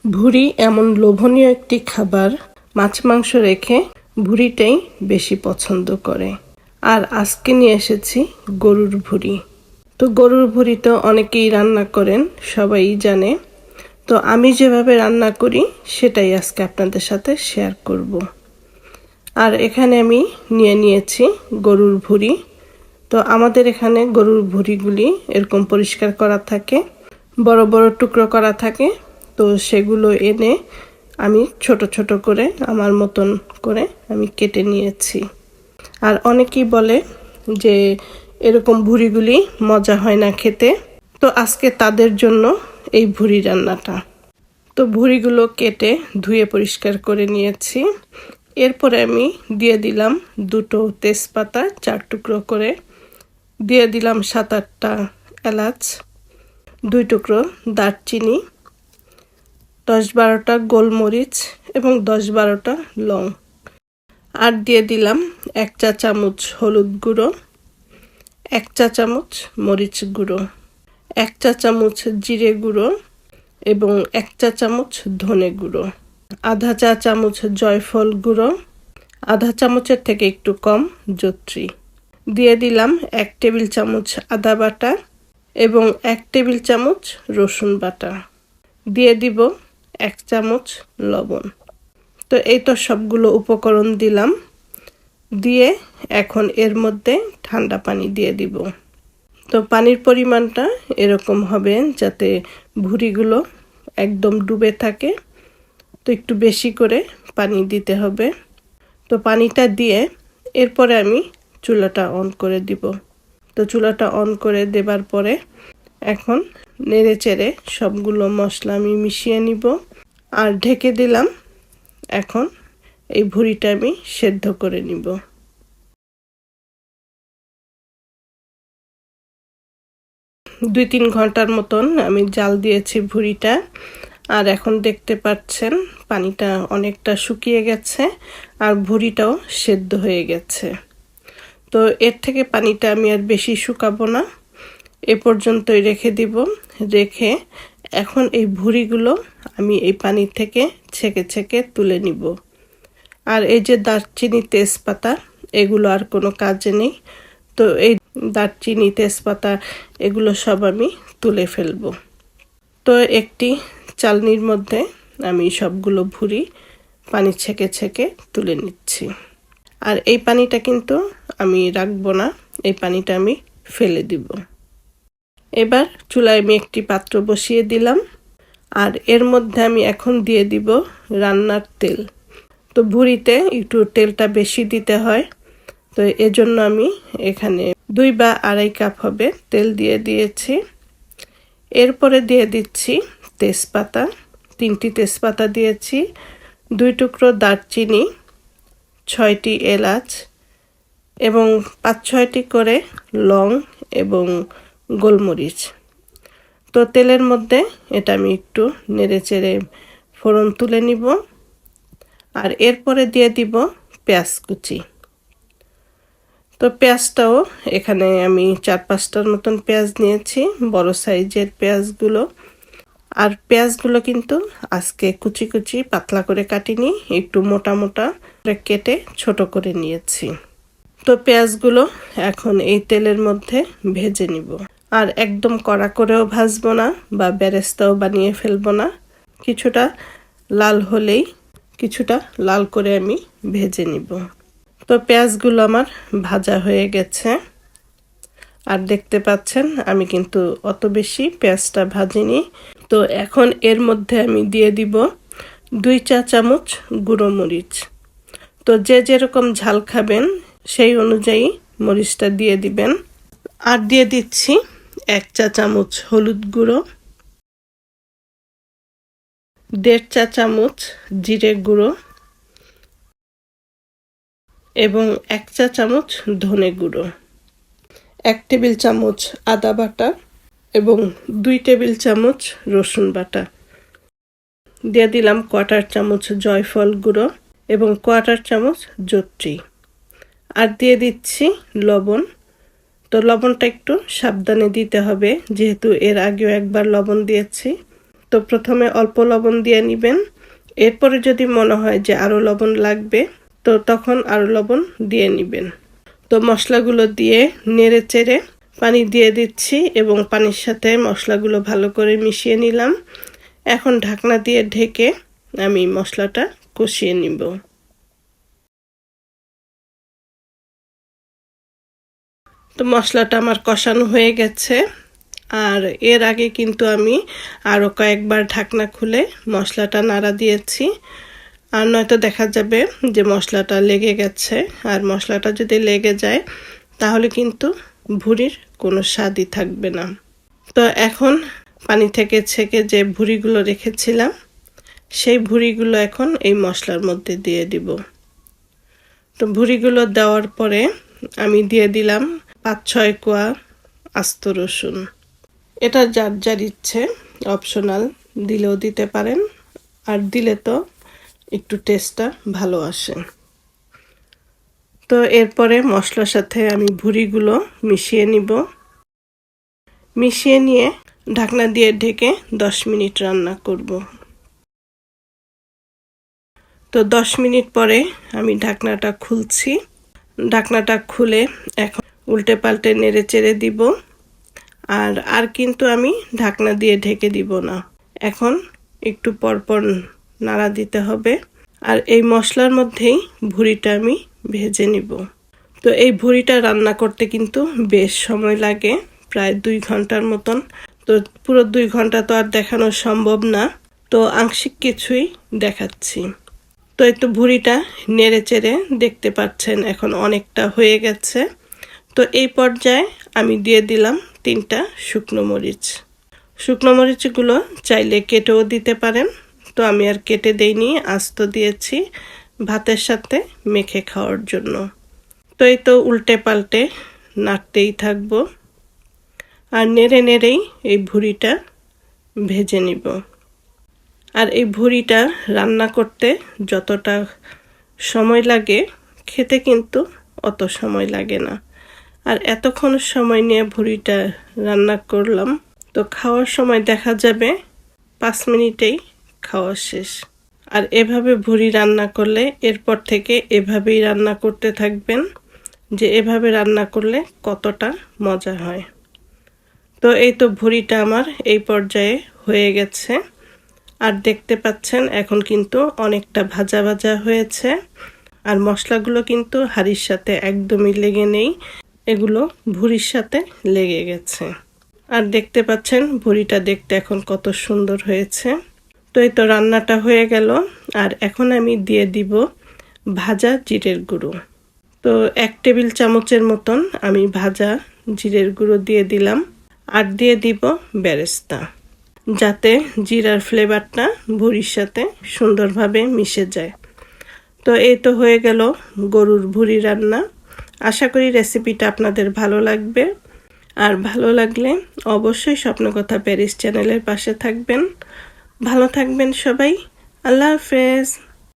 ভুঁড়ি এমন লোভনীয় একটি খাবার, মাছ মাংস রেখে ভুঁড়িটাই বেশি পছন্দ করে। আর আজকে নিয়ে এসেছি গরুর ভুঁড়ি। তো গরুর ভুঁড়ি তো অনেকেই রান্না করেন, সবাই জানে। তো আমি যেভাবে রান্না করি সেটাই আজকে আপনাদের সাথে শেয়ার করব। আর এখানে আমি নিয়েছি গরুর ভুঁড়ি। তো আমাদের এখানে গরুর ভুঁড়িগুলি এরকম পরিষ্কার করা থাকে, বড় বড় টুকরো করা থাকে। তো সেগুলো এনে আমি ছোট ছোট করে আমার মতন করে আমি কেটে নিয়েছি। আর অনেকেই বলে যে এরকম ভুঁড়িগুলি মজা হয় না খেতে। তো আজকে তাদের জন্য এই ভুঁড়ি রান্নাটা। তো ভুঁড়িগুলো কেটে ধুয়ে পরিষ্কার করে নিয়েছি। এরপরে আমি দিয়ে দিলাম 2টো তেজপাতা 4 টুকরো করে, দিয়ে দিলাম 7-8টা এলাচ, 2 টুকরো দারচিনি, 10-12টা গোলমরিচ এবং 10-12টা লং। আর দিয়ে দিলাম 1 চা চামচ হলুদ গুঁড়ো, 1 চা চামচ মরিচ গুঁড়ো, 1 চা চামচ জিরে গুঁড়ো এবং 1 চা চামচ ধনে গুঁড়ো, আধা চা চামচ জয়ফল গুঁড়ো, আধা চামচের থেকে একটু কম জত্রি। দিয়ে দিলাম 1 টেবিল চামচ আদা বাটা এবং 1 টেবিল চামচ রসুন বাটা। দিয়ে দিব 1 চামচ লবণ। তো এই তো সবগুলো উপকরণ দিলাম। দিয়ে এখন এর মধ্যে ঠান্ডা পানি দিয়ে দিব। তো পানির পরিমাণটা এরকম হবে যাতে ভুঁড়িগুলো একদম ডুবে থাকে। তো একটু বেশি করে পানি দিতে হবে। তো পানিটা দিয়ে এরপরে আমি চুলাটা অন করে দিব। তো চুলাটা অন করে দেবার পরে এখন নেড়ে চেড়ে সবগুলো মশলা আমি মিশিয়ে নিব। আর ঢেকে দিলাম। এখন এই ভুঁড়িটা আমি সেদ্ধ করে নিব। 2-3 ঘন্টার মতন আমি জাল দিয়েছি ভুঁড়িটা। আর এখন দেখতে পাচ্ছেন পানিটা অনেকটা শুকিয়ে গেছে আর ভুঁড়িটাও সেদ্ধ হয়ে গেছে। তো এর থেকে পানিটা আমি আর বেশি শুকাবো না, এ পর্যন্তই রেখে দিব। রেখে এখন এই ভুঁড়িগুলো আমি এই পানি থেকে ছেঁকে ছেঁকে তুলে নিব। আর এই যে দারচিনি তেজপাতা এগুলো আর কোনো কাজে নেই। তো এই দারচিনি তেজপাতা এগুলো সব আমি তুলে ফেলব। তো একটি চালনির মধ্যে আমি সবগুলো ভুঁড়ি পানি ছেঁকে ছেঁকে তুলে নিচ্ছি। আর এই পানিটা কিন্তু আমি রাখবো না, এই পানিটা আমি ফেলে দিব। এবার চুলায় আমি একটি পাত্র বসিয়ে দিলাম। আর এর মধ্যে আমি এখন দিয়ে দিব রান্নার তেল। তো ভুঁড়িতে একটু তেলটা বেশি দিতে হয়। তো এজন্য আমি এখানে 2 বা 2.5 কাপ হবে তেল দিয়ে দিয়েছি। এরপরে দিয়ে দিচ্ছি তেজপাতা, 3টি তেজপাতা দিয়েছি, 2 টুকরো দারচিনি, 6টি এলাচ এবং 5-6টি করে লং এবং গোলমরিচ। তো তেলের মধ্যে এটা আমি একটু নেড়ে চেড়ে ফোড়ন তুলে নিব। আর এরপরে দিয়ে দিব পেঁয়াজ কুচি। তো পেঁয়াজটাও এখানে আমি 4-5টার মতন পেঁয়াজ নিয়েছি, বড় সাইজের পেঁয়াজগুলো। আর পেঁয়াজগুলো কিন্তু আজকে কুচি কুচি পাতলা করে কাটিনি, একটু মোটা মোটা কেটে ছোট করে নিয়েছি। তো পেঁয়াজগুলো এখন এই তেলের মধ্যে ভেজে নিব। আর একদম কড়া করেও ভাজবো না বা বেরেস্তাও বানিয়ে ফেলবো না, কিছুটা লাল হলেই কিছুটা লাল করে আমি ভেজে নিব। তো পেঁয়াজগুলো আমার ভাজা হয়ে গেছে। আর দেখতে পাচ্ছেন আমি কিন্তু অত বেশি পেঁয়াজটা ভাজিনি। তো এখন এর মধ্যে আমি দিয়ে দিব 2 চা চামচ গুঁড়ো মরিচ। তো যে যেরকম ঝাল খাবেন সেই অনুযায়ী মরিচটা দিয়ে দিবেন। আর দিয়ে দিচ্ছি 1 চা চামচ হলুদ গুঁড়ো, 1.5 চা চামচ জিরে গুঁড়ো এবং 1 চা চামচ ধনে গুঁড়ো, 1 টেবিল চামচ আদা বাটা এবং 2 টেবিল চামচ রসুন বাটা। দিয়ে দিলাম 1/4 চামচ জয়ফল গুঁড়ো এবং 1/4 চামচ জত্রি। আর দিয়ে দিচ্ছি লবণ। তো লবণটা একটু সাবধানে দিতে হবে, যেহেতু এর আগেও একবার লবণ দিয়েছি। তো প্রথমে অল্প লবণ দিয়ে নেবেন, এরপরে যদি মনে হয় যে আরও লবণ লাগবে তো তখন আরও লবণ দিয়ে নেবেন। তো মশলাগুলো দিয়ে নেড়ে চেড়ে পানি দিয়ে দিচ্ছি এবং পানির সাথে মশলাগুলো ভালো করে মিশিয়ে নিলাম। এখন ঢাকনা দিয়ে ঢেকে আমি মশলাটা কষিয়ে নিব। তো মশলাটা আমার কষানো হয়ে গেছে, আর এর আগে কিন্তু আমি আরও কয়েকবার ঢাকনা খুলে মশলাটা নাড়া দিয়েছি, আর নয়তো দেখা যাবে যে মশলাটা লেগে গেছে। আর মশলাটা যদি লেগে যায় তাহলে কিন্তু ভুঁড়ির কোনো স্বাদই থাকবে না। তো এখন পানি থেকে ছেঁকে যে ভুঁড়িগুলো রেখেছিলাম সেই ভুঁড়িগুলো এখন এই মশলার মধ্যে দিয়ে দিব। তো ভুঁড়িগুলো দেওয়ার পরে আমি দিয়ে দিলাম 5-6 কোয়া আস্ত রসুন। এটা যার যার ইচ্ছে, অপশনাল, দিলেও দিতে পারেন, আর দিলে তো একটু টেস্টটা ভালো আসে। তো এরপরে মশলার সাথে আমি ভুঁড়িগুলো মিশিয়ে নিব। মিশিয়ে নিয়ে ঢাকনা দিয়ে ঢেকে 10 মিনিট রান্না করব। তো 10 মিনিট পরে আমি ঢাকনাটা খুলছি। ঢাকনাটা খুলে এখন উল্টে পাল্টে নেড়ে চেড়ে দিব। আর কিন্তু আমি ঢাকনা দিয়ে ঢেকে দিব না, এখন একটু পরপর নাড়া দিতে হবে। আর এই মশলার মধ্যেই ভুঁড়িটা আমি ভেজে নিব। তো এই ভুঁড়িটা রান্না করতে কিন্তু বেশ সময় লাগে, প্রায় 2 ঘন্টার মতন। তো পুরো 2 ঘন্টা তো আর দেখানো সম্ভব না, তো আংশিক কিছুই দেখাচ্ছি। তো এই তো ভুঁড়িটা নেড়ে চেড়ে দেখতে পাচ্ছেন এখন অনেকটা হয়ে গেছে। তো এই পর্যায়ে আমি দিয়ে দিলাম 3টা শুকনো মরিচ। শুকনো মরিচগুলো চাইলে কেটেও দিতে পারেন, তো আমি আর কেটে দেইনি, আস্ত দিয়েছি ভাতের সাথে মেখে খাওয়ার জন্য। তো এই তো উল্টে পাল্টে নাড়তেই থাকবো, আর নেড়ে নেড়েই এই ভুঁড়িটা ভেজে নিব। আর এই ভুঁড়িটা রান্না করতে যতটা সময় লাগে খেতে কিন্তু অত সময় লাগে না। আর এতক্ষণ সময় নিয়ে ভুঁড়িটা রান্না করলাম, তো খাওয়ার সময় দেখা যাবে 5 মিনিটেই খাওয়া শেষ। আর এভাবে ভুঁড়ি রান্না করলে এরপর থেকে এভাবেই রান্না করতে থাকবেন, যে এভাবে রান্না করলে কতটা মজা হয়। তো এই তো ভুঁড়িটা আমার এই পর্যায়ে হয়ে গেছে, আর দেখতে পাচ্ছেন এখন কিন্তু অনেকটা ভাজা ভাজা হয়েছে, আর মশলাগুলো কিন্তু হাঁড়ির সাথে একদমই লেগে নেই, এগুলো ভুঁড়ির সাথে লেগে গেছে। আর দেখতে পাচ্ছেন ভুঁড়িটা দেখতে এখন কত সুন্দর হয়েছে। তো এই তো রান্নাটা হয়ে গেল, আর এখন আমি দিয়ে দিব ভাজা জিরের গুঁড়ো। তো 1 টেবিল চামচের মতন আমি ভাজা জিরের গুঁড়ো দিয়ে দিলাম, আর দিয়ে দিব বেরেস্তা, যাতে জিরার ফ্লেভারটা ভুঁড়ির সাথে সুন্দরভাবে মিশে যায়। তো এই তো হয়ে গেল গরুর ভুঁড়ি রান্না। আশা করি রেসিপিটা আপনাদের ভালো লাগবে, আর ভালো লাগলে অবশ্যই স্বপ্নকথা প্যারিস চ্যানেলের পাশে থাকবেন। ভালো থাকবেন সবাই। আল্লাহ হাফেজ।